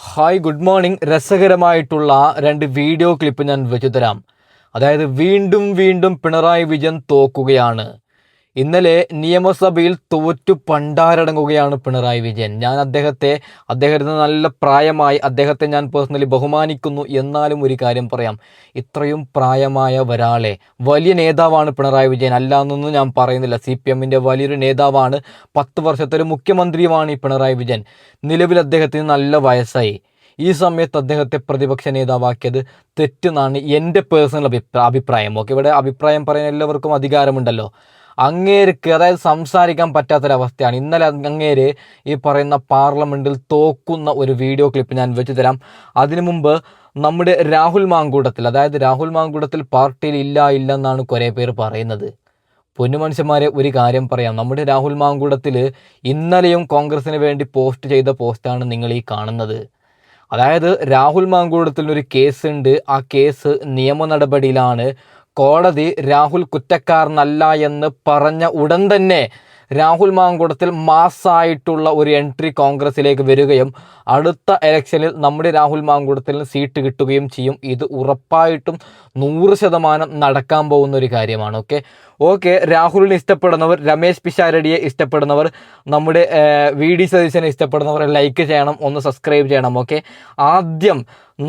Hi good morning. രസകരമായിട്ടുള്ള രണ്ട് video clip ഞാൻ വെച്ചു തരാം. അതായത് വീണ്ടും വീണ്ടും പിണറായി വിജയൻ തോക്കുകയാണ്. ഇന്നലെ നിയമസഭയിൽ തോറ്റു പണ്ടാരടങ്ങുകയാണ് പിണറായി വിജയൻ. ഞാൻ അദ്ദേഹത്തിന് നല്ല പ്രായമായി, അദ്ദേഹത്തെ ഞാൻ പേഴ്സണലി ബഹുമാനിക്കുന്നു. എന്നാലും ഒരു കാര്യം പറയാം, ഇത്രയും പ്രായമായ ഒരാളെ, വലിയ നേതാവാണ് പിണറായി വിജയൻ, അല്ലാന്നൊന്നും ഞാൻ പറയുന്നില്ല. CPM-ൻ്റെ വലിയൊരു നേതാവാണ്, 10 വർഷത്തെ ഒരു മുഖ്യമന്ത്രിയുമാണ് ഈ പിണറായി വിജയൻ. നിലവിൽ അദ്ദേഹത്തിന് നല്ല വയസ്സായി. ഈ സമയത്ത് അദ്ദേഹത്തെ പ്രതിപക്ഷ നേതാവാക്കിയത് തെറ്റെന്നാണ് എൻ്റെ പേഴ്സണൽ അഭിപ്രായം. ഓക്കെ, ഇവിടെ അഭിപ്രായം പറയാൻ എല്ലാവർക്കും അധികാരമുണ്ടല്ലോ. അങ്ങേർക്ക് അതായത് സംസാരിക്കാൻ പറ്റാത്തൊരവസ്ഥയാണ്. ഇന്നലെ അങ്ങേര് ഈ പറയുന്ന പാർലമെൻറ്റിൽ തോക്കുന്ന ഒരു വീഡിയോ ക്ലിപ്പ് ഞാൻ വെച്ച് തരാം. അതിനു മുമ്പ് നമ്മുടെ രാഹുൽ മാങ്കൂട്ടത്തിൽ പാർട്ടിയിൽ ഇല്ലെന്നാണ് കുറേ പേര് പറയുന്നത്. പൊന്നുമനുഷ്യന്മാരെ, ഒരു കാര്യം പറയാം, നമ്മുടെ രാഹുൽ മാങ്കൂട്ടത്തിൽ ഇന്നലെയും കോൺഗ്രസിന് വേണ്ടി പോസ്റ്റ് ചെയ്ത പോസ്റ്റാണ് നിങ്ങൾ ഈ കാണുന്നത്. അതായത് രാഹുൽ മാങ്കൂട്ടത്തിനൊരു കേസുണ്ട്, ആ കേസ് നിയമ നടപടിയിലാണ്. കോടതി രാഹുൽ കുറ്റക്കാരനല്ല എന്ന് പറഞ്ഞ ഉടൻ തന്നെ രാഹുൽ മാങ്കൂട്ടത്തിൽ മാസ്സായിട്ടുള്ള ഒരു എൻട്രി കോൺഗ്രസിലേക്ക് വരികയും അടുത്ത ഇലക്ഷനിൽ നമ്മുടെ രാഹുൽ മാങ്കൂട്ടത്തിന് സീറ്റ് കിട്ടുകയും ചെയ്യും. ഇത് ഉറപ്പായിട്ടും 100% നടക്കാൻ പോകുന്ന ഒരു കാര്യമാണ്. ഓക്കെ, രാഹുലിനെ ഇഷ്ടപ്പെടുന്നവർ, രമേശ് പിഷാരടിയെ ഇഷ്ടപ്പെടുന്നവർ, നമ്മുടെ VD സതീശനെ ഇഷ്ടപ്പെടുന്നവർ ലൈക്ക് ചെയ്യണം, ഒന്ന് സബ്സ്ക്രൈബ് ചെയ്യണം. ഓക്കെ, ആദ്യം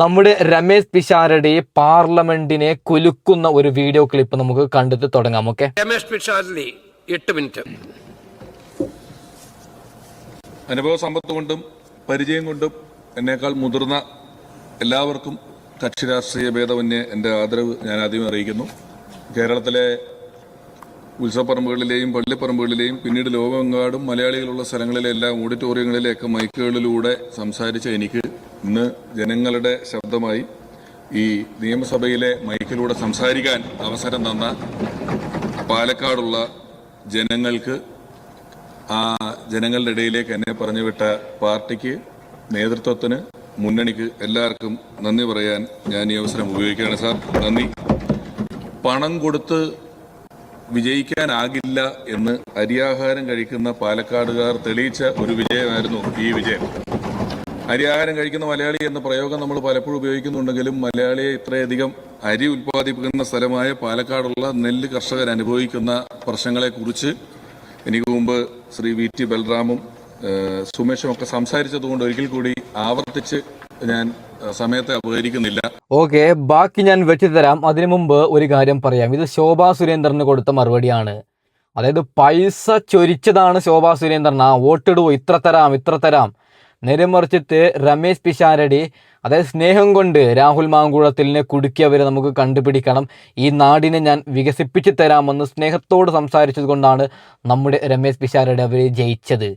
നമ്മുടെ രമേശ് പിഷാരടി പാർലമെന്റിനെ കുലുക്കുന്ന ഒരു വീഡിയോ ക്ലിപ്പ് നമുക്ക് കണ്ടിട്ട് തുടങ്ങാം. Okay, Ramesh Pisharody 8 minute. അനുഭവ സമ്പത്ത് കൊണ്ടും പരിചയം കൊണ്ടും എന്നേക്കാൾ മുതിർന്ന എല്ലാവർക്കും കക്ഷി രാഷ്ട്രീയ ഭേദമന്യേ എൻ്റെ ആദരവ് ഞാൻ ആദ്യം അറിയിക്കുന്നു. കേരളത്തിലെ ഉത്സവപ്പറമ്പുകളിലെയും പള്ളിപ്പറമ്പുകളിലെയും പിന്നീട് ലോകമെങ്ങാടും മലയാളികളുള്ള സ്ഥലങ്ങളിലെ എല്ലാ ഓഡിറ്റോറിയങ്ങളിലെയൊക്കെ മൈക്കുകളിലൂടെ സംസാരിച്ച എനിക്ക് ഇന്ന് ജനങ്ങളുടെ ശബ്ദമായി ഈ നിയമസഭയിലെ മൈക്കിലൂടെ സംസാരിക്കാൻ അവസരം തന്ന പാലക്കാടുള്ള ജനങ്ങൾക്ക്, ആ ജനങ്ങളുടെ ഇടയിലേക്ക് എന്നെ പറഞ്ഞുവിട്ട പാർട്ടിക്ക്, നേതൃത്വത്തിന്, മുന്നണിക്ക് എല്ലാവർക്കും നന്ദി പറയാൻ ഞാൻ ഈ അവസരം ഉപയോഗിക്കുകയാണ്. സാർ, നന്ദി. പണം കൊടുത്ത് വിജയിക്കാനാകില്ല എന്ന് അരിയാഹാരം കഴിക്കുന്ന പാലക്കാടുകാർ തെളിയിച്ച ഒരു വിജയമായിരുന്നു ഈ വിജയം. അരിയാഹാരം കഴിക്കുന്ന മലയാളി എന്ന പ്രയോഗം നമ്മൾ പലപ്പോഴും ഉപയോഗിക്കുന്നുണ്ടെങ്കിലും മലയാളിയെ ഇത്രയധികം അരി ഉൽപ്പാദിപ്പിക്കുന്ന സ്ഥലമായ പാലക്കാടുള്ള നെല്ല് കർഷകർ അനുഭവിക്കുന്ന പ്രശ്നങ്ങളെക്കുറിച്ച് എനിക്ക് മുമ്പ് ശ്രീ VT ബൽറാമും സുമേഷും ഒക്കെ സംസാരിച്ചതുകൊണ്ട് ഒരിക്കൽ കൂടി ആവർത്തിച്ച് ഞാൻ സമയത്തെ അപഹരിക്കുന്നില്ല. ഓക്കെ, ബാക്കി ഞാൻ വെച്ചു തരാം. അതിനു മുമ്പ് ഒരു കാര്യം പറയാം. ഇത് ശോഭാ സുരേന്ദ്രന് കൊടുത്ത മറുപടിയാണ്. അതായത് പൈസ ചൊരിച്ചതാണ് ശോഭാ സുരേന്ദ്രൻ. വോട്ടിടുവോ, ഇത്ര തരാം. നേരെ മറിച്ചിട്ട് രമേശ് പിഷാരടി, അതായത് സ്നേഹം കൊണ്ട് രാഹുൽ മാങ്കൂട്ടത്തിലിനെ കുടുക്കിയവരെ നമുക്ക് കണ്ടുപിടിക്കണം, ഈ നാടിനെ ഞാൻ വികസിപ്പിച്ച് തരാമെന്ന് സ്നേഹത്തോട് സംസാരിച്ചത് കൊണ്ടാണ് നമ്മുടെ രമേശ് പിഷാരടി അവരെ ജയിച്ചത്.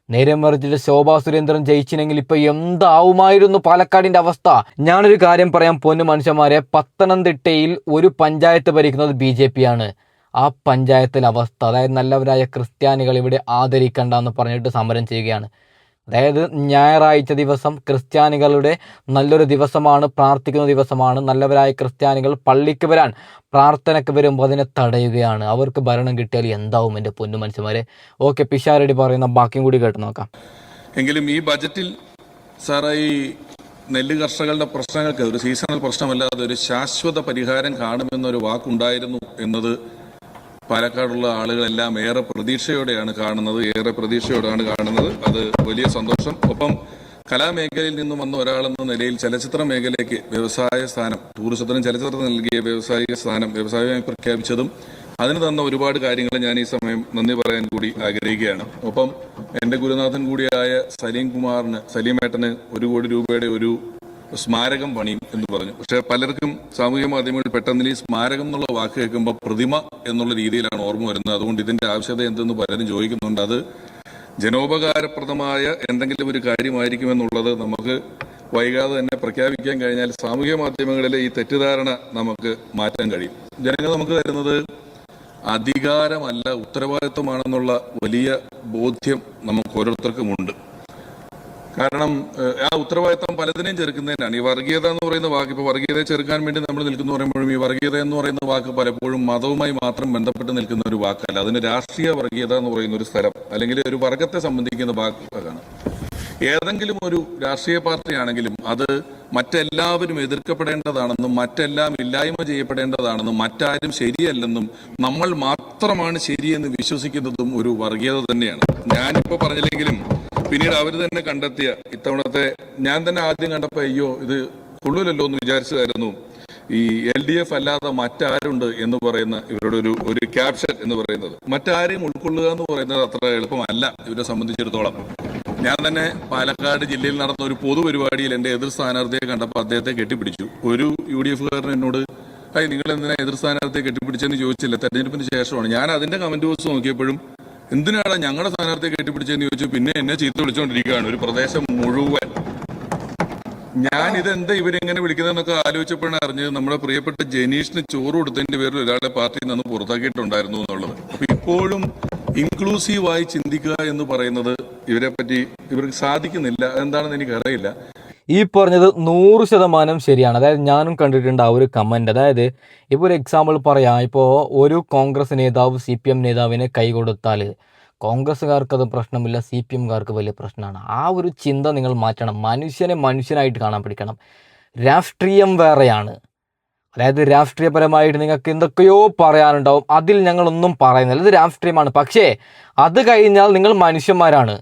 നേരെ മറിച്ചിട്ട് ശോഭാ സുരേന്ദ്രൻ ജയിച്ചില്ലെങ്കിൽ ഇപ്പൊ എന്താവുമായിരുന്നു പാലക്കാടിന്റെ അവസ്ഥ? ഞാനൊരു കാര്യം പറയാം പൊന്നു മനുഷ്യന്മാരെ, പത്തനംതിട്ടയിൽ ഒരു പഞ്ചായത്ത് ഭരിക്കുന്നത് BJP ആണ്. ആ പഞ്ചായത്തിലെ അവസ്ഥ, അതായത് നല്ലവരായ ക്രിസ്ത്യാനികൾ ഇവിടെ ആദരിക്കണ്ടെന്ന് പറഞ്ഞിട്ട് സമരം ചെയ്യുകയാണ്. അതായത് ഞായറാഴ്ച ദിവസം ക്രിസ്ത്യാനികളുടെ നല്ലൊരു ദിവസമാണ്, പ്രാർത്ഥിക്കുന്ന ദിവസമാണ്. നല്ലവരായ ക്രിസ്ത്യാനികൾ പള്ളിക്ക് വരാൻ, പ്രാർത്ഥനയ്ക്ക് വരുമ്പോൾ അതിനെ തടയുകയാണ്. അവർക്ക് ഭരണം കിട്ടിയാൽ എന്താവും എൻ്റെ പൊന്നു മനുഷ്യന്മാരെ? ഓക്കെ, പിഷാരടി പറയുന്ന ബാക്കിയും കൂടി കേട്ട് നോക്കാം. എങ്കിലും ഈ ബജറ്റിൽ സാറേ, ഈ നെല്ല് കർഷകരുടെ പ്രശ്നങ്ങൾക്ക് ഒരു സീസണൽ പ്രശ്നമല്ലാതെ ഒരു ശാശ്വത പരിഹാരം കാണുമെന്നൊരു വാക്കുണ്ടായിരുന്നു എന്നത് പാലക്കാടുള്ള ആളുകളെല്ലാം ഏറെ പ്രതീക്ഷയോടെയാണ് കാണുന്നത്. അത് വലിയ സന്തോഷം. ഒപ്പം കലാമേഖലയിൽ നിന്നും വന്ന ഒരാളെന്ന നിലയിൽ ചലച്ചിത്ര മേഖലയ്ക്ക് വ്യവസായ സ്ഥാനം, ടൂറിസത്തിനും ചലച്ചിത്രത്തിന് നൽകിയ വ്യവസായിക സ്ഥാനം വ്യവസായമായി പ്രഖ്യാപിച്ചതും അതിന് തന്ന ഒരുപാട് കാര്യങ്ങൾ ഞാൻ ഈ സമയം നന്ദി പറയാൻ കൂടി ആഗ്രഹിക്കുകയാണ്. ഒപ്പം എൻ്റെ ഗുരുനാഥൻ കൂടിയായ സലീമേട്ടന് 1 കോടി രൂപയുടെ ഒരു സ്മാരകം പണിയും എന്ന് പറഞ്ഞു. പക്ഷെ പലർക്കും സാമൂഹ്യ മാധ്യമങ്ങളിൽ പെട്ടെന്ന് ഈ സ്മാരകം എന്നുള്ള വാക്ക് കേൾക്കുമ്പോൾ പ്രതിമ എന്നുള്ള രീതിയിലാണ് ഓർമ്മ വരുന്നത്. അതുകൊണ്ട് ഇതിന്റെ ആവശ്യകത എന്തെന്ന് പലരും ചോദിക്കുന്നുണ്ട്. അത് ജനോപകാരപ്രദമായ എന്തെങ്കിലും ഒരു കാര്യമായിരിക്കുമെന്നുള്ളത് നമുക്ക് വൈകാതെ തന്നെ പ്രഖ്യാപിക്കാൻ കഴിഞ്ഞാൽ സാമൂഹ്യ മാധ്യമങ്ങളിലെ ഈ തെറ്റിദ്ധാരണ നമുക്ക് മാറ്റാൻ കഴിയും. ജനങ്ങൾ നമുക്ക് തരുന്നത് അധികാരമല്ല, ഉത്തരവാദിത്വമാണെന്നുള്ള വലിയ ബോധ്യം നമുക്ക് ഓരോരുത്തർക്കുമുണ്ട്. കാരണം ആ ഉത്തരവാദിത്വം പലതിനെയും ചെറുക്കുന്നതിനാണ്. ഈ വർഗീയത എന്ന് പറയുന്ന വാക്ക്, ഇപ്പോൾ വർഗീയതയെ ചെറുക്കാൻ വേണ്ടി നമ്മൾ നിൽക്കുന്നു പറയുമ്പോഴും ഈ വർഗീയത എന്ന് പറയുന്ന വാക്ക് പലപ്പോഴും മതവുമായി മാത്രം ബന്ധപ്പെട്ട് നിൽക്കുന്ന ഒരു വാക്കല്ല. അതിന് രാഷ്ട്രീയ വർഗീയത എന്ന് പറയുന്ന ഒരു സ്ഥലം അല്ലെങ്കിൽ ഒരു വർഗത്തെ സംബന്ധിക്കുന്ന വാക്കാണ്. ഏതെങ്കിലും ഒരു രാഷ്ട്രീയ പാർട്ടിയാണെങ്കിലും അത് മറ്റെല്ലാവരും എതിർക്കപ്പെടേണ്ടതാണെന്നും മറ്റെല്ലാം ഇല്ലായ്മ ചെയ്യപ്പെടേണ്ടതാണെന്നും മറ്റാരും ശരിയല്ലെന്നും നമ്മൾ മാത്രമാണ് ശരിയെന്ന് വിശ്വസിക്കുന്നതും ഒരു വർഗീയത തന്നെയാണ്. ഞാനിപ്പോൾ പറഞ്ഞില്ലെങ്കിലും പിന്നീട് അവർ തന്നെ കണ്ടെത്തിയ ഇത്തവണത്തെ, ഞാൻ തന്നെ ആദ്യം കണ്ടപ്പോൾ അയ്യോ ഇത് കൊള്ളൂലല്ലോ എന്ന് വിചാരിച്ചതായിരുന്നു ഈ LDF അല്ലാതെ മറ്റാരുണ്ട് എന്ന് പറയുന്ന ഇവരുടെ ഒരു ക്യാപ്ഷൻ എന്ന് പറയുന്നത്. മറ്റാരെയും ഉൾക്കൊള്ളുക എന്ന് പറയുന്നത് അത്ര എളുപ്പമല്ല ഇവരെ സംബന്ധിച്ചിടത്തോളം. ഞാൻ തന്നെ പാലക്കാട് ജില്ലയിൽ നടന്ന ഒരു പൊതുപരിപാടിയിൽ എൻ്റെ എതിർ സ്ഥാനാർത്ഥിയെ കണ്ടപ്പോൾ അദ്ദേഹത്തെ കെട്ടിപ്പിടിച്ചു. ഒരു UDF-കാരൻ എന്നോട് നിങ്ങൾ എന്തിനാ എതിർ സ്ഥാനാർത്ഥിയെ കെട്ടിപ്പിടിച്ചെന്ന് ചോദിച്ചില്ല, തെരഞ്ഞെടുപ്പിന് ശേഷമാണ്. ഞാൻ അതിന്റെ കമന്റ് ബോക്സ് നോക്കിയപ്പോഴും എന്തിനാണ് ഞങ്ങളുടെ സ്ഥാനാർത്ഥിയെ കെട്ടിപ്പിടിച്ചെന്ന് ചോദിച്ചു. പിന്നെ എന്നെ ചീത്ത വിളിച്ചുകൊണ്ടിരിക്കുകയാണ് ഒരു പ്രദേശം മുഴുവൻ. ഞാൻ ഇതെന്താ ഇവരെങ്ങനെ വിളിക്കുന്നതെന്നൊക്കെ ആലോചിച്ചപ്പോഴാണ് അറിഞ്ഞത് നമ്മുടെ പ്രിയപ്പെട്ട ജനീഷിന് ചോറ് കൊടുത്തതിന്റെ പേരിൽ ഒരാളെ പാർട്ടിയിൽ നിന്ന് പുറത്താക്കിയിട്ടുണ്ടായിരുന്നു എന്നുള്ളത്. അപ്പൊ ഇപ്പോഴും ഇൻക്ലൂസീവായി ചിന്തിക്കുക എന്ന് പറയുന്നത് ഇവർക്ക് സാധിക്കുന്നില്ല. എന്താണെന്ന് എനിക്കറിയില്ല. ഈ പറഞ്ഞത് 100% ശരിയാണ്. അതായത് ഞാനും കണ്ടിട്ടുണ്ട് ആ ഒരു കമൻറ്റ്. അതായത് ഇപ്പോൾ ഒരു എക്സാമ്പിൾ പറയാം, ഇപ്പോൾ ഒരു കോൺഗ്രസ് നേതാവ് CPM നേതാവിനെ കൈ കൊടുത്താൽ കോൺഗ്രസ്സുകാർക്ക് അത് പ്രശ്നമില്ല, CPMകാർക്ക് വലിയ പ്രശ്നമാണ്. ആ ഒരു ചിന്ത നിങ്ങൾ മാറ്റണം. മനുഷ്യനെ മനുഷ്യനായിട്ട് കാണാൻ പഠിക്കണം. രാഷ്ട്രീയം വേറെയാണ്. അതായത് രാഷ്ട്രീയപരമായിട്ട് നിങ്ങൾക്ക് എന്തൊക്കെയോ പറയാനുണ്ടാവും, അതിൽ ഞങ്ങളൊന്നും പറയുന്നില്ല, ഇത് രാഷ്ട്രീയമാണ്. പക്ഷേ അത് കഴിഞ്ഞാൽ നിങ്ങൾ മനുഷ്യന്മാരാണ്.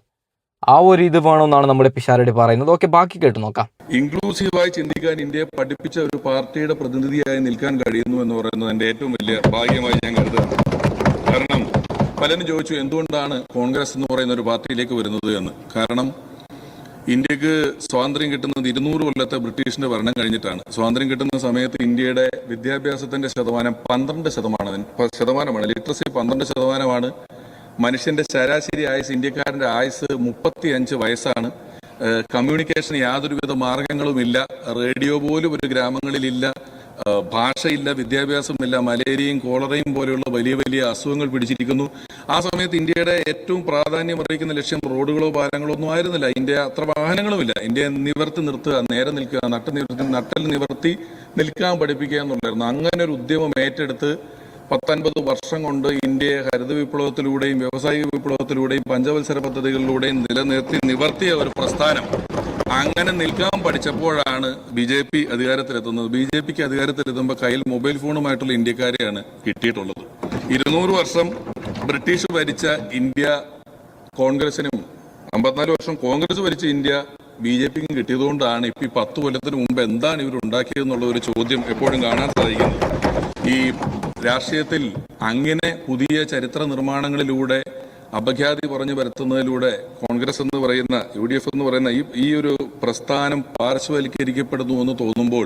ആ ഒരു ഇത് വേണമെന്നാണ് നമ്മുടെ പിഷാരടി പറയുന്നത്. ഓക്കെ, ബാക്കി കേട്ട് നോക്കാം. ഇൻക്ലൂസീവായി ചിന്തിക്കാൻ ഇന്ത്യയെ പഠിപ്പിച്ച ഒരു പാർട്ടിയുടെ പ്രതിനിധിയായി നിൽക്കാൻ കഴിയുന്നു എന്ന് പറയുന്നത് എൻ്റെ ഏറ്റവും വലിയ ഭാഗ്യമായി ഞാൻ കരുതുന്നു. കാരണം പലരും ചോദിച്ചു എന്തുകൊണ്ടാണ് കോൺഗ്രസ് എന്ന് പറയുന്ന ഒരു പാർട്ടിയിലേക്ക് വരുന്നത് എന്ന്. കാരണം ഇന്ത്യക്ക് സ്വാതന്ത്ര്യം കിട്ടുന്നത് 200 കൊല്ലത്തെ ബ്രിട്ടീഷിന്റെ ഭരണം കഴിഞ്ഞിട്ടാണ്. സ്വാതന്ത്ര്യം കിട്ടുന്ന സമയത്ത് ഇന്ത്യയുടെ വിദ്യാഭ്യാസത്തിന്റെ ശതമാനം 12%. ലിറ്ററസി 12%. മനുഷ്യന്റെ ശരാശരി ആയുസ്, ഇന്ത്യക്കാരന്റെ ആയുസ് 35 വയസ്സാണ്. കമ്മ്യൂണിക്കേഷൻ യാതൊരുവിധ മാർഗങ്ങളുമില്ല. റേഡിയോ പോലും ഒരു ഗ്രാമങ്ങളിലില്ല. ഭാഷയില്ല, വിദ്യാഭ്യാസമില്ല. മലേറിയയും കോളറയും പോലെയുള്ള വലിയ വലിയ അസുഖങ്ങൾ പിടിച്ചിരിക്കുന്നു. ആ സമയത്ത് ഇന്ത്യയുടെ ഏറ്റവും പ്രാധാന്യം അറിയിക്കുന്ന ലക്ഷ്യം റോഡുകളോ പാലങ്ങളോ ഒന്നും ആയിരുന്നില്ല. ഇന്ത്യ അത്ര വാഹനങ്ങളുമില്ല. ഇന്ത്യ നിവർത്തി നിർത്തുക, നേരെ നിൽക്കുക, നട്ടൽ നിവർത്തി നിൽക്കാൻ പഠിപ്പിക്കുക എന്നുള്ളായിരുന്നു. അങ്ങനെ ഒരു ഉദ്യമം ഏറ്റെടുത്ത് 19 വർഷം കൊണ്ട് ഇന്ത്യയെ ഹരിത വിപ്ലവത്തിലൂടെയും വ്യവസായിക വിപ്ലവത്തിലൂടെയും പഞ്ചവത്സര പദ്ധതികളിലൂടെയും നിവർത്തിയ ഒരു പ്രസ്ഥാനം. അങ്ങനെ നിൽക്കാൻ പഠിച്ചപ്പോഴാണ് BJP അധികാരത്തിലെത്തുന്നത്. BJPക്ക് അധികാരത്തിലെത്തുമ്പോൾ കയ്യിൽ മൊബൈൽ ഫോണുമായിട്ടുള്ള ഇന്ത്യക്കാരെയാണ് കിട്ടിയിട്ടുള്ളത്. 200 വർഷം ബ്രിട്ടീഷ് ഭരിച്ച ഇന്ത്യ കോൺഗ്രസിനും 54 വർഷം കോൺഗ്രസ് ഭരിച്ച ഇന്ത്യ BJPക്കും കിട്ടിയതുകൊണ്ടാണ് ഇപ്പൊ ഈ 10 കൊല്ലത്തിന് മുമ്പ് എന്താണ് ഇവർ ഉണ്ടാക്കിയതെന്നുള്ള ഒരു ചോദ്യം എപ്പോഴും കാണാൻ സാധിക്കുന്നത്. ഈ രാഷ്ട്രീയത്തിൽ അങ്ങനെ പുതിയ ചരിത്ര നിർമ്മാണങ്ങളിലൂടെ അപഖ്യാതി പറഞ്ഞു വരുത്തുന്നതിലൂടെ കോൺഗ്രസ് എന്ന് പറയുന്ന UDF എന്ന് പറയുന്ന ഈ ഒരു പ്രസ്ഥാനം പാർശ്വവൽക്കരിക്കപ്പെടുന്നു എന്ന് തോന്നുമ്പോൾ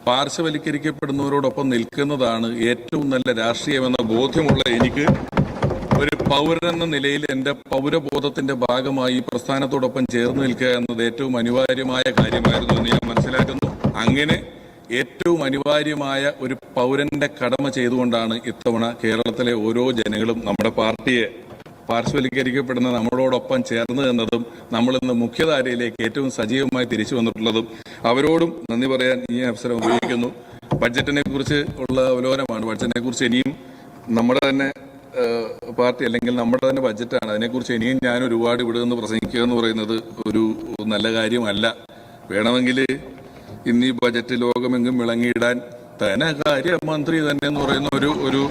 പാർശ്വവൽക്കരിക്കപ്പെടുന്നവരോടൊപ്പം നിൽക്കുന്നതാണ് ഏറ്റവും നല്ല രാഷ്ട്രീയമെന്ന ബോധ്യമുള്ള എനിക്ക് ഒരു പൗരനെന്ന നിലയിൽ എൻ്റെ പൗരബോധത്തിന്റെ ഭാഗമായി ഈ പ്രസ്ഥാനത്തോടൊപ്പം ചേർന്ന് നിൽക്കുക എന്നത് ഏറ്റവും അനിവാര്യമായ കാര്യമായിരുന്നു എന്ന് ഞാൻ മനസ്സിലാക്കുന്നു. അങ്ങനെ ഏറ്റവും അനിവാര്യമായ ഒരു പൗരന്റെ കടമ ചെയ്തുകൊണ്ടാണ് ഇത്തവണ കേരളത്തിലെ ഓരോ ജനങ്ങളും നമ്മുടെ പാർട്ടിയെ പാർശ്വവൽക്കരിക്കപ്പെടുന്ന നമ്മളോടൊപ്പം ചേർന്ന് എന്നതും നമ്മളിന്ന് മുഖ്യധാരയിലേക്ക് ഏറ്റവും സജീവമായി തിരിച്ചു വന്നിട്ടുള്ളതും അവരോടും നന്ദി പറയാൻ ഈ അവസരം ഉപയോഗിക്കുന്നു. ബഡ്ജറ്റിനെ കുറിച്ച് ഉള്ള അവലോകനമാണ്. ബഡ്ജറ്റിനെ കുറിച്ച് ഇനിയും നമ്മുടെ തന്നെ പാർട്ടി അല്ലെങ്കിൽ നമ്മുടെ തന്നെ ബഡ്ജറ്റാണ്. അതിനെക്കുറിച്ച് ഇനിയും ഞാൻ ഒരുപാട് ഇവിടെ നിന്ന് പ്രസംഗിക്കുക എന്ന് പറയുന്നത് ഒരു നല്ല കാര്യമല്ല. വേണമെങ്കിൽ ഇന്ന് ഈ ബജറ്റ് ലോകമെങ്കും വിളങ്ങിയിടാൻ ധനകാര്യമന്ത്രി തന്നെ എന്ന് പറയുന്ന ഒരു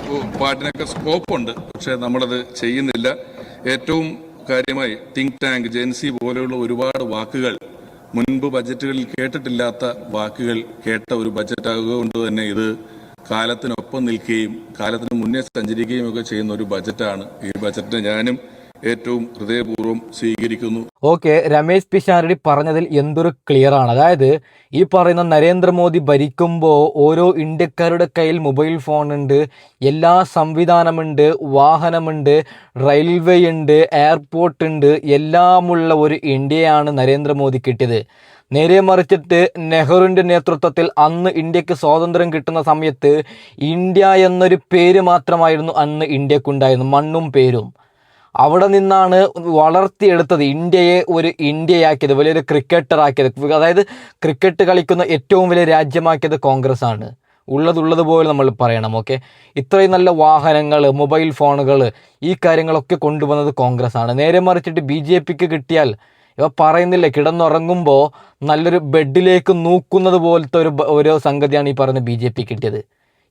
പാട്ടിനൊക്കെ സ്കോപ്പുണ്ട്. പക്ഷെ നമ്മളത് ചെയ്യുന്നില്ല. ഏറ്റവും കാര്യമായി തിങ്ക് ടാങ്ക്, ജെൻസി പോലെയുള്ള ഒരുപാട് വാക്കുകൾ, മുൻപ് ബജറ്റുകളിൽ കേട്ടിട്ടില്ലാത്ത വാക്കുകൾ കേട്ട ഒരു ബജറ്റാകുക കൊണ്ട് തന്നെ ഇത് കാലത്തിനൊപ്പം നിൽക്കുകയും കാലത്തിന് മുന്നേ സഞ്ചരിക്കുകയും ഒക്കെ ചെയ്യുന്ന ഒരു ബജറ്റാണ്. ഈ ബജറ്റിനെ ഞാനും ഏറ്റവും ഹൃദയപൂർവ്വം സ്വീകരിക്കുന്നു. ഓക്കെ, രമേശ് പിഷാരടി പറഞ്ഞതിൽ എന്തൊരു ക്ലിയർ ആണ്. അതായത് ഈ പറയുന്ന നരേന്ദ്രമോദി ഭരിക്കുമ്പോൾ ഓരോ ഇന്ത്യക്കാരുടെ കയ്യിൽ മൊബൈൽ ഫോൺ ഉണ്ട്, എല്ലാ സംവിധാനമുണ്ട്, വാഹനമുണ്ട്, റെയിൽവേ ഉണ്ട്, എയർപോർട്ട് ഉണ്ട്, എല്ലാമുള്ള ഒരു ഇന്ത്യയാണ് നരേന്ദ്രമോദി കിട്ടിയത്. നേരെ മറിച്ചിട്ട് നെഹ്റുവിൻ്റെ നേതൃത്വത്തിൽ അന്ന് ഇന്ത്യക്ക് സ്വാതന്ത്ര്യം കിട്ടുന്ന സമയത്ത് ഇന്ത്യ എന്നൊരു പേര് മാത്രമായിരുന്നു അന്ന് ഇന്ത്യക്കുണ്ടായിരുന്നു, മണ്ണും പേരും. അവിടെ നിന്നാണ് വളർത്തിയെടുത്തത് ഇന്ത്യയെ ഒരു ഇന്ത്യയാക്കിയത്, വലിയൊരു ക്രിക്കറ്ററാക്കിയത്. അതായത് ക്രിക്കറ്റ് കളിക്കുന്ന ഏറ്റവും വലിയ രാജ്യമാക്കിയത് കോൺഗ്രസ് ആണ്. ഉള്ളതുപോലെ നമ്മൾ പറയണം. ഓക്കെ, ഇത്രയും നല്ല വാഹനങ്ങൾ, മൊബൈൽ ഫോണുകൾ, ഈ കാര്യങ്ങളൊക്കെ കൊണ്ടുവന്നത് കോൺഗ്രസ് ആണ്. നേരെ മറിച്ചിട്ട് BJPക്ക് കിട്ടിയാൽ ഇവ പറയുന്നില്ലേ, കിടന്നുറങ്ങുമ്പോൾ നല്ലൊരു ബെഡിലേക്ക് നൂക്കുന്നത് പോലത്തെ ഒരു സംഗതിയാണ് ഈ പറയുന്ന BJP കിട്ടിയത്.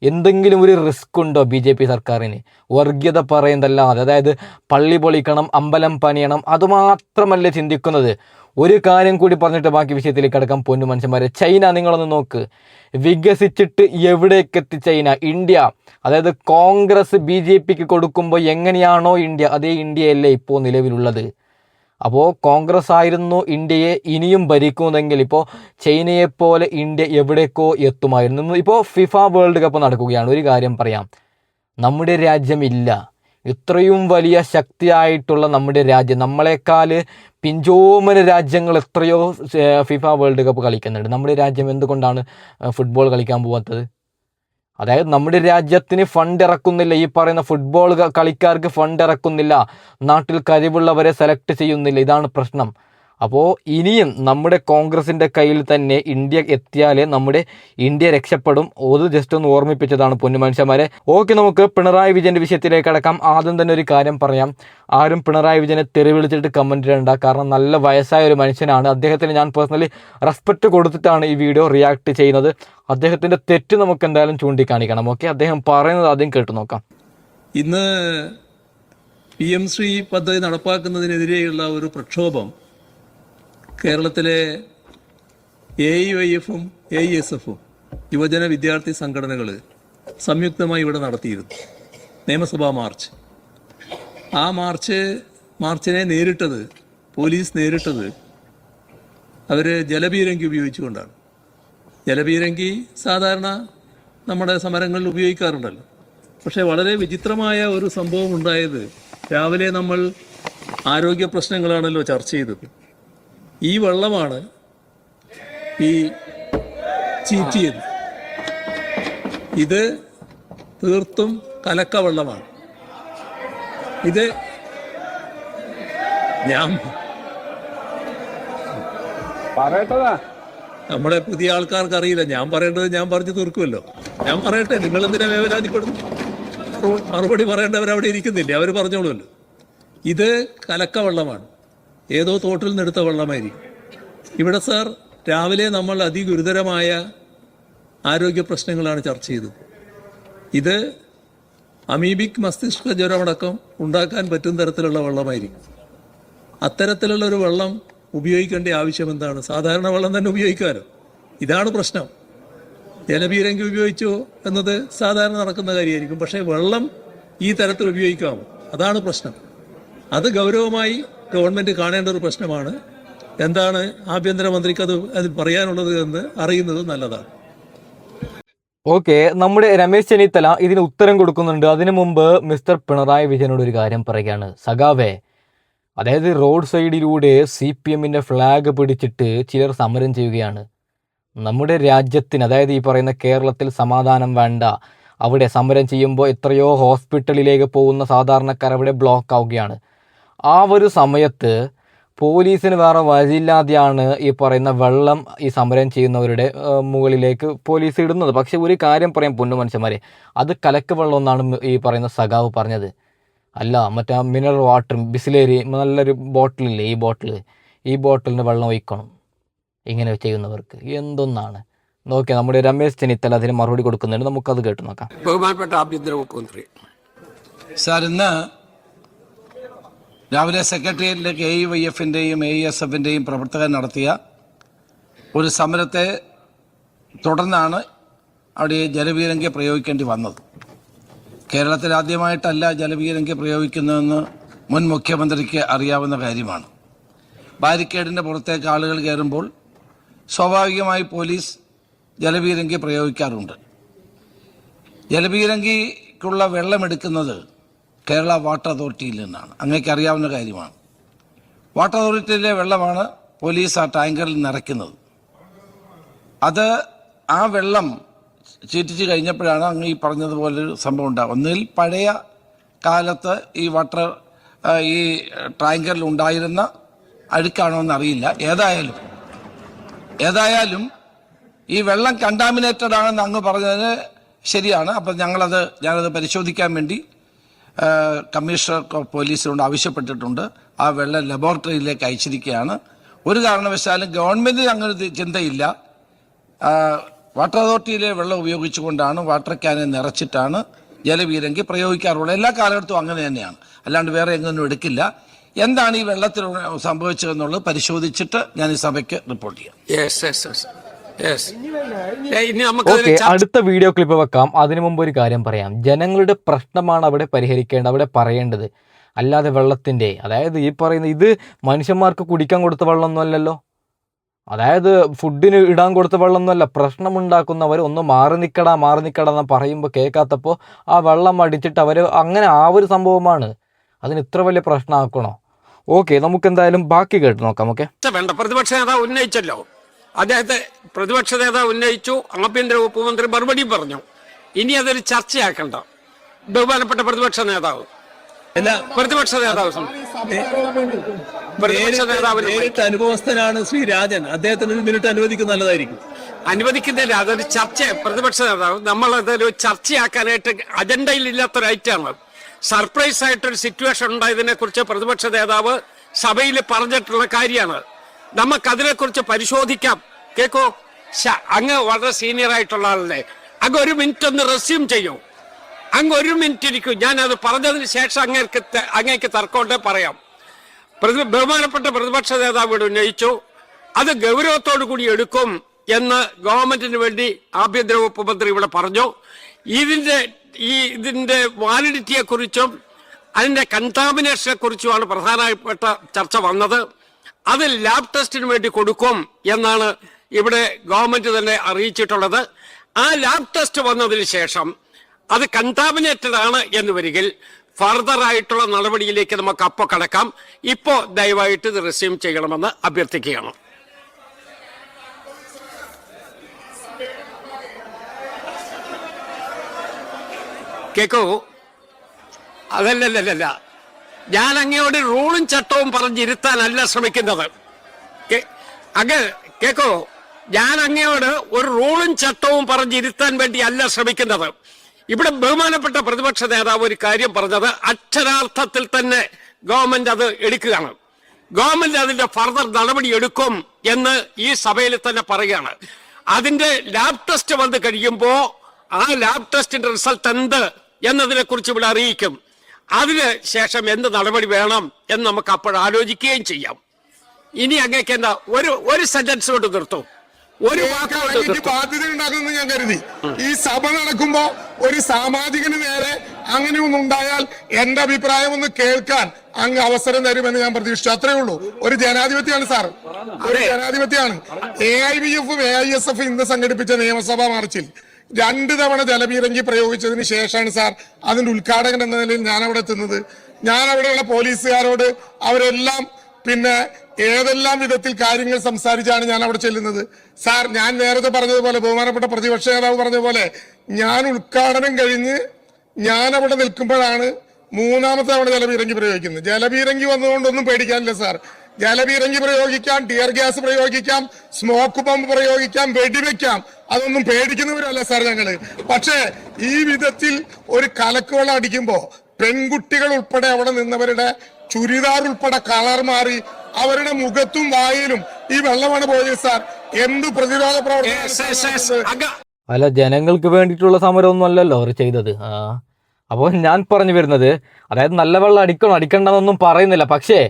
എന്തെങ്കിലും ഒരു റിസ്ക് ഉണ്ടോ BJP സർക്കാരിന്? വർഗീയത പറയുന്നതല്ലാതെ, അതായത് പള്ളി പൊളിക്കണം, അമ്പലം പണിയണം, അതുമാത്രമല്ലേ ചിന്തിക്കുന്നത്. ഒരു കാര്യം കൂടി പറഞ്ഞിട്ട് ബാക്കി വിഷയത്തിലേക്ക് കിടക്കാം പൊന്നു മനുഷ്യന്മാരെ. ചൈന നിങ്ങളൊന്ന് നോക്ക്, വികസിച്ചിട്ട് എവിടേക്കെത്തി ചൈന. ഇന്ത്യ, അതായത് കോൺഗ്രസ് BJPക്ക് കൊടുക്കുമ്പോൾ എങ്ങനെയാണോ ഇന്ത്യ, അതേ ഇന്ത്യയല്ലേ ഇപ്പോൾ നിലവിലുള്ളത്. അപ്പോൾ കോൺഗ്രസ് ആയിരുന്നു ഇന്ത്യയെ ഇനിയും ഭരിക്കുന്നതെങ്കിൽ ഇപ്പോൾ ചൈനയെപ്പോലെ ഇന്ത്യ എവിടേക്കോ എത്തുമായിരുന്നു. ഇപ്പോൾ FIFA വേൾഡ് കപ്പ് നടക്കുകയാണ്. ഒരു കാര്യം പറയാം, നമ്മുടെ രാജ്യമില്ല, ഇത്രയും വലിയ ശക്തിയായിട്ടുള്ള നമ്മുടെ രാജ്യം, നമ്മളെക്കാൾ പിഞ്ചോമന രാജ്യങ്ങൾ എത്രയോ FIFA വേൾഡ് കപ്പ് കളിക്കുന്നുണ്ട്. നമ്മുടെ രാജ്യം എന്തുകൊണ്ടാണ് ഫുട്ബോൾ കളിക്കാൻ പോകാത്തത്? അതായത് നമ്മുടെ രാജ്യത്തിന് ഫണ്ട് ഇറക്കുന്നില്ല, ഈ പറയുന്ന ഫുട്ബോൾ കളിക്കാർക്ക് ഫണ്ട് ഇറക്കുന്നില്ല, നാട്ടിൽ കഴിവുള്ളവരെ സെലക്ട് ചെയ്യുന്നില്ല. ഇതാണ് പ്രശ്നം. അപ്പോൾ ഇനിയും നമ്മുടെ കോൺഗ്രസിൻ്റെ കയ്യിൽ തന്നെ ഇന്ത്യ എത്തിയാലേ നമ്മുടെ ഇന്ത്യ രക്ഷപ്പെടും. അത് ജസ്റ്റ് ഒന്ന് ഓർമ്മിപ്പിച്ചതാണ് പൊന്നു മനുഷ്യന്മാരെ. ഓക്കെ, നമുക്ക് പിണറായി വിജയൻ്റെ വിഷയത്തിലേക്ക് കടക്കാം. ആദ്യം തന്നെ ഒരു കാര്യം പറയാം, ആരും പിണറായി വിജയനെ തെറി വിളിച്ചിട്ട് കമൻറ്റ് ഇടണ്ട. കാരണം നല്ല വയസ്സായ ഒരു മനുഷ്യനാണ്. അദ്ദേഹത്തിന് ഞാൻ പേഴ്സണലി റെസ്പെക്റ്റ് കൊടുത്തിട്ടാണ് ഈ വീഡിയോ റിയാക്ട് ചെയ്യുന്നത്. അദ്ദേഹത്തിൻ്റെ തെറ്റ് നമുക്ക് എന്തായാലും ചൂണ്ടിക്കാണിക്കണം. ഓക്കെ, അദ്ദേഹം പറയുന്നത് ആദ്യം കേട്ടു നോക്കാം. ഇന്ന് PM ശ്രീ പദ്ധതി നടപ്പാക്കുന്നതിനെതിരെയുള്ള ഒരു പ്രക്ഷോഭം കേരളത്തിലെ AIYF-ഉം AISF-ഉം യുവജന വിദ്യാർത്ഥി സംഘടനകൾ സംയുക്തമായി ഇവിടെ നടത്തിയിരുന്നു. നിയമസഭാ മാർച്ച്. ആ മാർച്ചിനെ പോലീസ് നേരിട്ടത് അവർ ജലപീരങ്കി ഉപയോഗിച്ചുകൊണ്ടാണ്. ജലപീരങ്കി സാധാരണ നമ്മുടെ സമരങ്ങളിൽ ഉപയോഗിക്കാറുണ്ടല്ലോ. പക്ഷേ വളരെ വിചിത്രമായ ഒരു സംഭവം ഉണ്ടായത്, രാവിലെ നമ്മൾ ആരോഗ്യ പ്രശ്നങ്ങളാണല്ലോ ചർച്ച ചെയ്തത്. ഈ വെള്ളമാണ് ഈ ചീറ്റിയത്. ഇത് തീർത്തും കലക്ക വെള്ളമാണ്. ഇത് നമ്മുടെ പുതിയ ആൾക്കാർക്ക് അറിയില്ല, ഞാൻ പറയേണ്ടത് ഞാൻ പറഞ്ഞു തീർക്കുമല്ലോ. ഞാൻ പറയട്ടെ, നിങ്ങളെന്തിനാ വേവലാതിപ്പെടുന്നു? മറുപടി പറയേണ്ടവരവിടെ ഇരിക്കുന്നില്ലേ, അവർ പറഞ്ഞോളൂല്ലോ. ഇത് കലക്ക വെള്ളമാണ്, ഏതോ തോട്ടിൽ നിന്നെടുത്ത വെള്ളമായിരിക്കും. ഇവിടെ സാർ രാവിലെ നമ്മൾ അതിഗുരുതരമായ ആരോഗ്യ പ്രശ്നങ്ങളാണ് ചർച്ച ചെയ്തത്. ഇത് അമീബിക് മസ്തിഷ്ക ജ്വരമടക്കം ഉണ്ടാക്കാൻ പറ്റുന്ന തരത്തിലുള്ള വെള്ളമായിരിക്കും. അത്തരത്തിലുള്ള ഒരു വെള്ളം ഉപയോഗിക്കേണ്ട ആവശ്യം എന്താണ്? സാധാരണ വെള്ളം തന്നെ ഉപയോഗിക്കാമല്ലോ. ഇതാണ് പ്രശ്നം. ജലപീരങ്കി ഉപയോഗിച്ചോ എന്നത് സാധാരണ നടക്കുന്ന കാര്യമായിരിക്കും. പക്ഷേ വെള്ളം ഈ തരത്തിൽ ഉപയോഗിക്കാമോ? അതാണ് പ്രശ്നം. അത് ഗൗരവമായി ഗവൺമെൻറ് കാണേണ്ട ഒരു പ്രശ്നമാണ്. എന്താണ് ആഭ്യന്തരമന്ത്രിക്ക് അതിൽ പറയാനുള്ളത് എന്ന് അറിയുന്നത് നല്ലതാണ്. ഓക്കെ, നമ്മുടെ രമേശ് ചെന്നിത്തല ഇതിന് ഉത്തരം കൊടുക്കുന്നുണ്ട്. അതിനു മുമ്പ് മിസ്റ്റർ പിണറായി വിജയനോട് ഒരു കാര്യം പറയുകയാണ്. സഖാവേ, അതായത് റോഡ് സൈഡിലൂടെ CPM-ൻ്റെ ഫ്ലാഗ് പിടിച്ചിട്ട് ചിലർ സമരം ചെയ്യുകയാണ്. നമ്മുടെ രാജ്യത്തിന്, അതായത് ഈ പറയുന്ന കേരളത്തിൽ സമാധാനം വേണ്ട. അവിടെ സമരം ചെയ്യുമ്പോൾ എത്രയോ ഹോസ്പിറ്റലിലേക്ക് പോകുന്ന സാധാരണക്കാർ അവിടെ ബ്ലോക്ക് ആവുകയാണ്. ആ ഒരു സമയത്ത് പോലീസിന് വേറെ വഴിയില്ലാതെയാണ് ഈ പറയുന്ന വെള്ളം ഈ സമരം ചെയ്യുന്നവരുടെ മുകളിലേക്ക് പോലീസ് ഇടുന്നത്. പക്ഷെ ഒരു കാര്യം പറയാം പൊന്നു മനുഷ്യന്മാരെ, അത് കലക്ക് വെള്ളം എന്നാണ് ഈ പറയുന്ന സഖാവ് പറഞ്ഞത്. അല്ല, മറ്റേ മിനറൽ വാട്ടർ, ബിസ്ലേരി, നല്ലൊരു ബോട്ടിലില്ലേ, ഈ ബോട്ടിലിന് വെള്ളം ഒഴിക്കണം ഇങ്ങനെ ചെയ്യുന്നവർക്ക്. എന്തൊന്നാണ് നോക്കിയാൽ നമ്മുടെ രമേശ് ചെന്നിത്തല അതിന് മറുപടി കൊടുക്കുന്നുണ്ട്. നമുക്കത് കേട്ടു നോക്കാം. ബഹുമാനപ്പെട്ട ആഭ്യന്തര മുഖ്യമന്ത്രി സാർ, ഇന്ന് രാവിലെ സെക്രട്ടേറിയറ്റിലേക്ക് AIYF-ൻ്റെയും AISF-ൻ്റെയും പ്രവർത്തകർ നടത്തിയ ഒരു സമരത്തെ തുടർന്നാണ് അവിടെ ജലപീരങ്കി പ്രയോഗിക്കേണ്ടി വന്നത്. കേരളത്തിൽ ആദ്യമായിട്ടല്ല ജലപീരങ്കി പ്രയോഗിക്കുന്നതെന്ന് മുൻ മുഖ്യമന്ത്രിക്ക് അറിയാവുന്ന കാര്യമാണ്. ബാരിക്കേഡിൻ്റെ പുറത്തേക്ക് ആളുകൾ കയറുമ്പോൾ സ്വാഭാവികമായി പോലീസ് ജലപീരങ്കി പ്രയോഗിക്കാറുണ്ട്. ജലപീരങ്കിക്കുള്ള വെള്ളമെടുക്കുന്നത് കേരള വാട്ടർ അതോറിറ്റിയിൽ നിന്നാണ്. അങ്ങേക്ക് അറിയാവുന്ന കാര്യമാണ്. വാട്ടർ അതോറിറ്റിയിലെ വെള്ളമാണ് പോലീസ് ആ ടാങ്കറിൽ നിറയ്ക്കുന്നത്. ആ വെള്ളം ചീറ്റിച്ച് കഴിഞ്ഞപ്പോഴാണ് അങ്ങ് ഈ പറഞ്ഞതുപോലൊരു സംഭവം ഉണ്ടാകും. ഒന്നിൽ പഴയ കാലത്ത് ഈ ടാങ്കറിൽ ഉണ്ടായിരുന്ന അഴുക്കാണോ എന്നറിയില്ല. ഏതായാലും ഈ വെള്ളം കണ്ടാമിനേറ്റഡ് ആണെന്ന് അങ്ങ് പറഞ്ഞതിന് ശരിയാണ്. അപ്പം ഞാനത് പരിശോധിക്കാൻ വേണ്ടി കമ്മീഷണർ പോലീസിനോട് ആവശ്യപ്പെട്ടിട്ടുണ്ട്. ആ വെള്ളം ലബോറട്ടറിയിലേക്ക് അയച്ചിരിക്കുകയാണ്. ഒരു കാരണവശാലും ഗവൺമെന്റിന് അങ്ങനെ ഒരു ചിന്തയില്ല. വാട്ടർ അതോറിറ്റിയിലെ വെള്ളം ഉപയോഗിച്ചുകൊണ്ടാണ് വാട്ടർ ക്യാനെ നിറച്ചിട്ടാണ് ജലപീരങ്കി പ്രയോഗിക്കാറുള്ളത്. എല്ലാ കാലഘട്ടവും അങ്ങനെ തന്നെയാണ്, അല്ലാണ്ട് വേറെ എങ്ങനെയൊന്നും എടുക്കില്ല. എന്താണ് ഈ വെള്ളത്തിൽ സംഭവിച്ചതെന്നുള്ളത് പരിശോധിച്ചിട്ട് ഞാൻ ഈ സഭയ്ക്ക് റിപ്പോർട്ട് ചെയ്യാം. ഓക്കെ, അടുത്ത വീഡിയോ ക്ലിപ്പ് വെക്കാം. അതിനു മുമ്പ് ഒരു കാര്യം പറയാം. ജനങ്ങളുടെ പ്രശ്നമാണ് അവിടെ പരിഹരിക്കേണ്ടത്, അവിടെ പറയേണ്ടത്, അല്ലാതെ വെള്ളത്തിൻ്റെ. അതായത് ഈ പറയുന്ന ഇത് മനുഷ്യന്മാർക്ക് കുടിക്കാൻ കൊടുത്ത വെള്ളമൊന്നുമല്ലല്ലോ, അതായത് ഫുഡിന് ഇടാൻ കൊടുത്ത വെള്ളമൊന്നുമല്ല. പ്രശ്നമുണ്ടാക്കുന്നവർ ഒന്ന് മാറി നിൽക്കടാ എന്ന് പറയുമ്പോൾ കേൾക്കാത്തപ്പോൾ ആ വെള്ളം അടിച്ചിട്ട് അവർ അങ്ങനെ ആ ഒരു സംഭവമാണ്. അതിന് ഇത്ര വലിയ പ്രശ്നമാക്കണോ? ഓക്കെ, നമുക്ക് എന്തായാലും ബാക്കി കേട്ട് നോക്കാം. ഓക്കെ, വേണ്ട, പ്രതിപക്ഷ നേതാവ് ഉന്നയിച്ചല്ലോ, അദ്ദേഹത്തെ പ്രതിപക്ഷ നേതാവ് ഉന്നയിച്ചു, ആഭ്യന്തര വകുപ്പ് മന്ത്രി മറുപടി പറഞ്ഞു. ഇനി അതൊരു ചർച്ചയാക്കണ്ട. ബഹുമാനപ്പെട്ട പ്രതിപക്ഷ നേതാവ് നേരിട്ട് അനുഭവസ്ഥനാണ് ശ്രീ രാജൻ. അദ്ദേഹത്തിന് ഒരു മിനിറ്റ് അനുവദിക്കുന്ന നല്ലതായിരിക്കും. അനുവദിക്കുന്നില്ല, അതൊരു ചർച്ച. പ്രതിപക്ഷ നേതാവ് നമ്മളതൊരു ചർച്ചയാക്കാനായിട്ട് അജണ്ടയിൽ ഇല്ലാത്തൊരു ഐറ്റമാണ്. സർപ്രൈസ് ആയിട്ടൊരു സിറ്റുവേഷൻ ഉണ്ടായതിനെ കുറിച്ച് പ്രതിപക്ഷ നേതാവ് സഭയിൽ പറഞ്ഞിട്ടുള്ള കാര്യമാണ്. നമുക്കതിനെക്കുറിച്ച് പരിശോധിക്കാം. കേക്കോ, അങ്ങ് വളരെ സീനിയർ ആയിട്ടുള്ള ആളല്ലേ, അങ്ങ് ഒരു മിനിറ്റ് ഒന്ന് റെസ്യൂം ചെയ്യൂ. അങ്ങ് ഒരു മിനിറ്റ് ഇരിക്കും, ഞാൻ അത് പറഞ്ഞതിന് ശേഷം അങ്ങേക്ക് തർക്കമുണ്ട് പറയാം. ബഹുമാനപ്പെട്ട പ്രതിപക്ഷ നേതാവ് ഉന്നയിച്ചു, അത് ഗൗരവത്തോടു കൂടി എടുക്കും എന്ന് ഗവൺമെന്റിന് വേണ്ടി ആഭ്യന്തര വകുപ്പ് മന്ത്രി ഇവിടെ പറഞ്ഞു. ഇതിന്റെ വാലിഡിറ്റിയെ കുറിച്ചും അതിന്റെ കണ്ടാമിനേഷനെ കുറിച്ചുമാണ് പ്രധാനപ്പെട്ട ചർച്ച വന്നത്. അത് ലാബ് ടെസ്റ്റിന് വേണ്ടി കൊടുക്കും എന്നാണ് ഇവിടെ ഗവൺമെന്റ് തന്നെ അറിയിച്ചിട്ടുള്ളത്. ആ ലാബ് ടെസ്റ്റ് വന്നതിന് ശേഷം അത് കണ്ടാമിനേറ്റഡ് ആണ് എന്ന് വരികിൽ ഫർദർ ആയിട്ടുള്ള നടപടിയിലേക്ക് നമുക്ക് അപ്പോൾ കടക്കാം. ഇപ്പോ ദയവായിട്ട് ഇത് റിസ്യൂം ചെയ്യണമെന്ന് അഭ്യർത്ഥിക്കുകയാണ്. കേക്കോ, അതല്ലല്ല, ഞാൻ അങ്ങയോട് റൂളും ചട്ടവും പറഞ്ഞിരുത്താനല്ല ശ്രമിക്കുന്നത്. കേക്കോ, ഞാൻ അങ്ങയോട് ഒരു റൂളും ചട്ടവും പറഞ്ഞിരുത്താൻ വേണ്ടി അല്ല ശ്രമിക്കുന്നത്. ഇവിടെ ബഹുമാനപ്പെട്ട പ്രതിപക്ഷ നേതാവ് ഒരു കാര്യം പറഞ്ഞത് അക്ഷരാർത്ഥത്തിൽ തന്നെ ഗവൺമെന്റ് അത് എടുക്കുകയാണ്. ഗവൺമെന്റ് അതിന്റെ ഫർദർ നടപടി എടുക്കും എന്ന് ഈ സഭയിൽ തന്നെ പറയുകയാണ്. അതിന്റെ ലാബ് ടെസ്റ്റ് വന്ന് കഴിയുമ്പോൾ ആ ലാബ് ടെസ്റ്റിന്റെ റിസൾട്ട് എന്ത് എന്നതിനെ കുറിച്ച് ഇവിടെ അറിയിക്കും. അതിന് ശേഷം എന്ത് നടപടി വേണം എന്ന് നമുക്ക് അപ്പോൾ ആലോചിക്കുകയും ചെയ്യാം. ഇനി അങ്ങേക്ക് എന്താ ഒരു സെന്റൻസ് കൊണ്ട് നിർത്തും, ഒരു ബാധ്യത ഉണ്ടാകുമെന്ന് ഞാൻ കരുതി. ഈ സഭ നടക്കുമ്പോ ഒരു സാമാജികന് നേരെ അങ്ങനെയൊന്നും ഉണ്ടായാൽ എന്റെ അഭിപ്രായം ഒന്ന് കേൾക്കാൻ അങ്ങ് അവസരം തരുമെന്ന് ഞാൻ പ്രതീക്ഷിച്ചു. അത്രേ ഉള്ളൂ. ഒരു ജനാധിപത്യമാണ് സാർ, ഒരു ജനാധിപത്യമാണ്. AIVF AISF ഇന്ന് സംഘടിപ്പിച്ച നിയമസഭാ മാർച്ചിൽ 2 തവണ ജലപീരങ്കി പ്രയോഗിച്ചതിന് ശേഷമാണ് സാർ അതിന്റെ ഉദ്ഘാടകൻ എന്ന നിലയിൽ ഞാൻ അവിടെ എത്തുന്നത്. ഞാൻ അവിടെയുള്ള പോലീസുകാരോട് അവരെല്ലാം പിന്നെ ഏതെല്ലാം വിധത്തിൽ കാര്യങ്ങൾ സംസാരിച്ചാണ് ഞാൻ അവിടെ ചെല്ലുന്നത്. സാർ, ഞാൻ നേരത്തെ പറഞ്ഞതുപോലെ, ബഹുമാനപ്പെട്ട പ്രതിപക്ഷ നേതാവ് പറഞ്ഞതുപോലെ, ഞാൻ ഉദ്ഘാടനം കഴിഞ്ഞ് ഞാൻ അവിടെ നിൽക്കുമ്പോഴാണ് 3ാമത്തെ തവണ ജലപീരങ്കി പ്രയോഗിക്കുന്നത്. ജലപീരങ്കി വന്നുകൊണ്ടൊന്നും പേടിക്കാനില്ല സാർ. ജലപീരങ്കി പ്രയോഗിക്കാം, ടിയർ ഗ്യാസ് പ്രയോഗിക്കാം, സ്മോക്ക് പമ്പ് പ്രയോഗിക്കാം, വെടിവെക്കാം. അതൊന്നും പേടിക്കുന്നവരല്ല സാർ ഞങ്ങള്. പക്ഷേ ഈ വിധത്തിൽ ഒരു കലക്കുവെള്ളം അടിക്കുമ്പോ പെൺകുട്ടികൾ ഉൾപ്പെടെ അവിടെ നിന്നവരുടെ ചുരിദാർ ഉൾപ്പെടെ കളർ മാറി അവരുടെ മുഖത്തും വായിലും ഈ വെള്ളമാണ് പോയത് സാർ. എന്ത് പ്രതിരോധ പ്രവർത്തനം! അല്ല, ജനങ്ങൾക്ക് വേണ്ടിയിട്ടുള്ള സമരമൊന്നും അല്ലല്ലോ അവർ ചെയ്തത്. അപ്പോൾ ഞാൻ പറഞ്ഞു വരുന്നത്, അതായത് നല്ല വെള്ളം അടിക്കണ്ടെന്നൊന്നും പറയുന്നില്ല. പക്ഷേ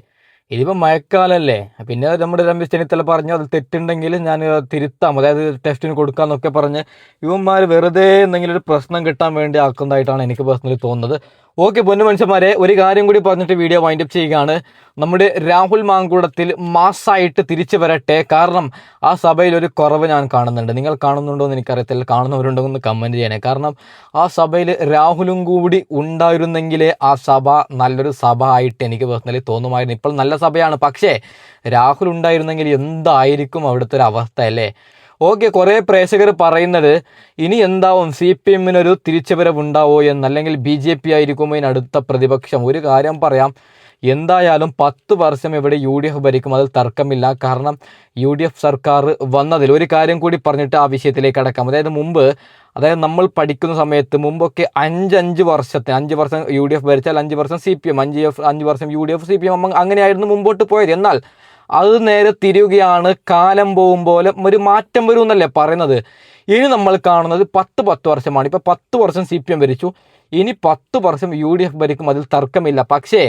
ഇതിപ്പോൾ മഴക്കാലല്ലേ, പിന്നെ നമ്മുടെ രമേശ് ചെന്നിത്തല പറഞ്ഞു അത് തെറ്റുണ്ടെങ്കിൽ ഞാൻ തിരുത്താം, അതായത് ടെസ്റ്റിന് കൊടുക്കാമെന്നൊക്കെ പറഞ്ഞ് ഇവന്മാർ വെറുതെ എന്തെങ്കിലും ഒരു പ്രശ്നം കിട്ടാൻ വേണ്ടി ആക്കുന്നതായിട്ടാണ് എനിക്ക് പേഴ്സണലി തോന്നുന്നത്. ഓക്കെ, പൊന്നു മനുഷ്യന്മാരെ, ഒരു കാര്യം കൂടി പറഞ്ഞിട്ട് വീഡിയോ വൈൻഡപ്പ് ചെയ്യുകയാണ്. നമ്മുടെ രാഹുൽ മാങ്കൂടത്തിൽ മാസ്സായിട്ട് തിരിച്ചു വരട്ടെ. കാരണം ആ സഭയിൽ ഒരു കുറവ് ഞാൻ കാണുന്നുണ്ട്. നിങ്ങൾ കാണുന്നുണ്ടോ എന്ന് എനിക്കറിയത്തില്ല, കാണുന്നവരുണ്ടോ എന്ന് കമൻറ്റ് ചെയ്യണേ. കാരണം ആ സഭയിൽ രാഹുലും കൂടി ഉണ്ടായിരുന്നെങ്കിലേ ആ സഭ നല്ലൊരു സഭ ആയിട്ട് എനിക്ക് പേഴ്സണലി തോന്നുമായിരുന്നു. ഇപ്പോൾ നല്ല സഭയാണ്, പക്ഷേ രാഹുൽ ഉണ്ടായിരുന്നെങ്കിൽ എന്തായിരിക്കും അവിടുത്തെ ഒരു അവസ്ഥ അല്ലേ? ഓക്കെ, കുറേ പ്രേക്ഷകർ പറയുന്നത് ഇനി എന്താവും, CPM ഒരു തിരിച്ചുവരവുണ്ടാവോ എന്നല്ലെങ്കിൽ BJP ആയിരിക്കുമോ ഇതിനടുത്ത പ്രതിപക്ഷം. ഒരു കാര്യം പറയാം, എന്തായാലും 10 വർഷം ഇവിടെ UDF ഭരിക്കും, അതിൽ തർക്കമില്ല. കാരണം UDF സർക്കാർ വന്നതിൽ ഒരു കാര്യം കൂടി പറഞ്ഞിട്ട് ആ വിഷയത്തിലേക്ക് അടക്കാം. അതായത് നമ്മൾ പഠിക്കുന്ന സമയത്ത് മുമ്പൊക്കെ 5 വർഷം UDF ഭരിച്ചാൽ 5 വർഷം CPM, 5 വർഷം UDF CPM അങ്ങനെയായിരുന്നു മുമ്പോട്ട് പോയത്. എന്നാൽ അത് നേരെ തിരിയുകയാണ്. കാലം പോകും പോലെ ഒരു മാറ്റം വരും എന്നല്ലേ പറയുന്നത്. ഇനി നമ്മൾ കാണുന്നത് 10 വർഷമാണ്. ഇപ്പോൾ 10 വർഷം CPM ഭരിച്ചു, ഇനി 10 വർഷം UDF ഭരിക്കും, അതിൽ തർക്കമില്ല. പക്ഷേ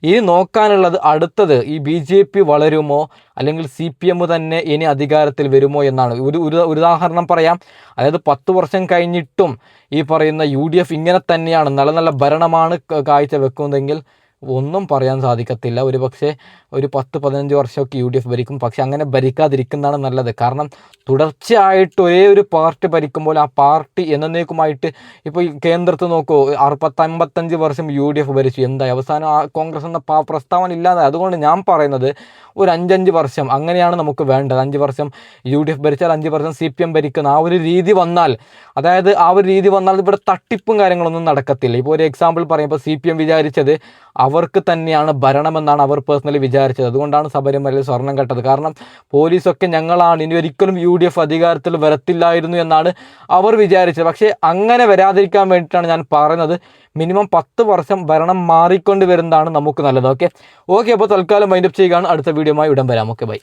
ഇനി നോക്കാനുള്ളത് അടുത്തത് ഈ BJP വളരുമോ അല്ലെങ്കിൽ CPM തന്നെ ഇനി അധികാരത്തിൽ വരുമോ എന്നാണ്. ഒരു ഉദാഹരണം പറയാം. അതായത് 10 വർഷം കഴിഞ്ഞിട്ടും ഈ പറയുന്ന UDF ഇങ്ങനെ തന്നെയാണ്, നല്ല ഭരണമാണ് കാഴ്ച വെക്കുന്നതെങ്കിൽ ഒന്നും പറയാൻ സാധിക്കത്തില്ല. ഒരു പക്ഷേ ഒരു 10-15 വർഷമൊക്കെ UDF ഭരിക്കും. പക്ഷെ അങ്ങനെ ഭരിക്കാതിരിക്കുന്നതാണ് നല്ലത്. കാരണം തുടർച്ചയായിട്ട് ഒരേ ഒരു പാർട്ടി ഭരിക്കുമ്പോൾ ആ പാർട്ടി എന്നേക്കുമായിട്ട് ഇപ്പോൾ ഈ കേന്ദ്രത്തിൽ നോക്കൂ, 55 വർഷം UDF ഭരിച്ചു, എന്തായി അവസാനം ആ കോൺഗ്രസ് എന്ന പ്രസ്താവന ഇല്ലാതെ. അതുകൊണ്ട് ഞാൻ പറയുന്നത് ഒരു 5 വർഷം അങ്ങനെയാണ് നമുക്ക് വേണ്ടത്. 5 വർഷം UDF ഭരിച്ചാൽ 5 വർഷം CPM ഭരിക്കുന്ന ആ ഒരു രീതി വന്നാൽ, അതായത് ആ ഒരു രീതി വന്നാൽ ഇവിടെ തട്ടിപ്പും കാര്യങ്ങളൊന്നും നടക്കത്തില്ല. ഇപ്പോൾ ഒരു എക്സാമ്പിൾ പറയുമ്പോൾ CPM വിചാരിച്ചത് അവർക്ക് തന്നെയാണ് ഭരണമെന്നാണ് അവർ പേഴ്സണലി വിചാരിച്ചത്. അതുകൊണ്ടാണ് ശബരിമലയിൽ സ്വർണം കെട്ടത്. കാരണം പോലീസൊക്കെ ഞങ്ങളാണ്, ഇനി ഒരിക്കലും UDF അധികാരത്തിൽ വരത്തില്ലായിരുന്നു എന്നാണ് അവർ വിചാരിച്ചത്. പക്ഷേ അങ്ങനെ വരാതിരിക്കാൻ വേണ്ടിയിട്ടാണ് ഞാൻ പറയുന്നത് മിനിമം 10 വർഷം ഭരണം മാറിക്കൊണ്ട് വരുന്നതാണ് നമുക്ക് നല്ലത്. ഓക്കെ അപ്പോൾ തൽക്കാലം വൈൻഡപ്പ് ചെയ്യുകയാണ്. അടുത്ത വീഡിയോയുമായി ഉടൻ വരാം. Okay bye.